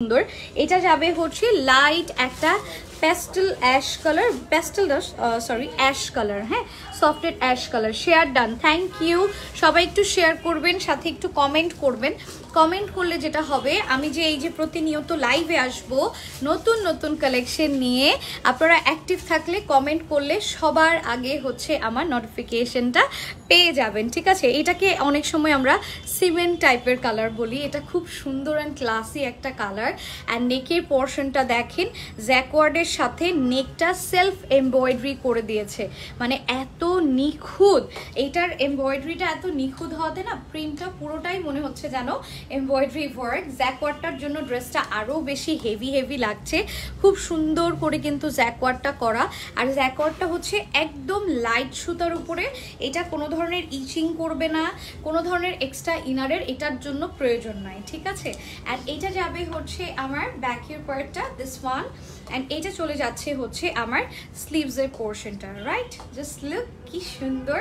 সুন্দর। এটা যাবে হচ্ছে লাইট একটা pastel ash colour, ash colour, হ্যাঁ, softed ash colour. Share done, thank you. সবাই একটু শেয়ার করবেন, সাথে একটু কমেন্ট করবেন। কমেন্ট করলে যেটা হবে, আমি যে এই যে প্রতিনিয়ত লাইভে আসব নতুন নতুন কালেকশন নিয়ে, আপনারা অ্যাক্টিভ থাকলে কমেন্ট করলে সবার আগে হচ্ছে আমার নোটিফিকেশনটা পেয়ে যাবেন, ঠিক আছে? এটাকে অনেক সময় আমরা সিমেন্ট টাইপের কালার বলি। এটা খুব সুন্দর অ্যান্ড ক্লাসি একটা কালার। অ্যান্ড নেকের পোর্শনটা দেখেন, জ্যাকওয়ার্ডের সাথে নেকটা সেলফ এমব্রয়ডারি করে দিয়েছে, মানে এত নিখুঁত। এইটার এমব্রয়ডারিটা এত নিখুঁত হওয়াতে না প্রিন্টটা পুরোটাই মনে হচ্ছে যেন এমব্রয়ডারি ওয়ার্ক। জ্যাকওয়ার্ডটার জন্য ড্রেসটা আরও বেশি হেভি লাগছে। খুব সুন্দর করে কিন্তু জ্যাকওয়ার্ডটা করা, আর জ্যাকওয়ার্ডটা হচ্ছে একদম লাইট সুতার উপরে। এটা কোনো ধরনের ইচিং করবে না, কোনো ধরনের এক্সট্রা ইনারের এটার জন্য প্রয়োজন নাই, ঠিক আছে? অ্যান্ড এটা যাবে হচ্ছে আমার ব্যাকের পার্টটা, দিস ওয়ান। অ্যান্ড এটা চলে যাচ্ছে হচ্ছে আমার স্লিভসের পোর্শনটা, রাইট? জাস্ট লুক কি সুন্দর,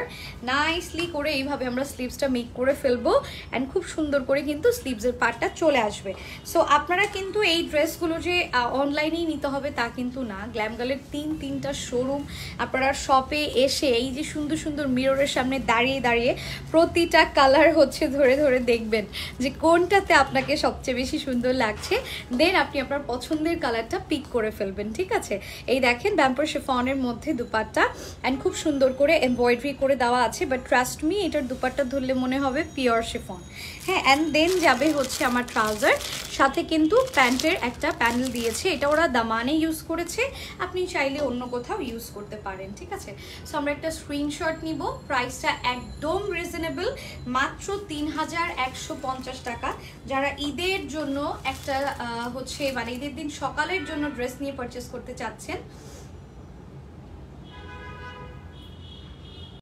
নাইসলি করে এইভাবে আমরা স্লিভসটা মেক করে ফেলবো। অ্যান্ড খুব সুন্দর করে কিন্তু স্লিভসের পার্টটা চলে আসবে। সো আপনারা কিন্তু এই ড্রেসগুলো যে অনলাইনেই নিতে হবে তা কিন্তু না। গ্ল্যাম গার্লের তিনটা শোরুম, আপনারা শপে এসে এই যে সুন্দর সুন্দর মিররের সামনে দাঁড়িয়ে প্রতিটা কালার হচ্ছে ধরে দেখবেন যে কোনটাতে আপনাকে সবচেয়ে বেশি সুন্দর লাগছে। দেন আপনি আপনার পছন্দের কালারটা পিক করে ফেলবেন, ঠিক আছে? এই দেখেন ব্যাম্পার শিফনের মধ্যে দুপাট্টা, অ্যান্ড খুব সুন্দর করে এমব্রয়ডারি করে দেওয়া আছে। বাট ট্রাস্ট মি, এটার দুপাট্টা ধরলে মনে হবে পিওর শিফন, হ্যাঁ। অ্যান্ড দেন যাবে হচ্ছে আমার ট্রাউজার, সাথে কিন্তু প্যান্টের একটা প্যানেল দিয়েছে। এটা ওরা দামানে ইউজ করেছে, আপনি চাইলে অন্য কোথাও ইউজ করতে পারেন, ঠিক আছে? সো আমরা একটা স্ক্রিনশট নিব। প্রাইসটা একদম রিজনেবল, মাত্র 3150 টাকা। যারা ঈদের জন্য একটা হচ্ছে মানে ঈদের দিন সকালের জন্য ড্রেস নিয়ে পারচেস করতে চাচ্ছেন,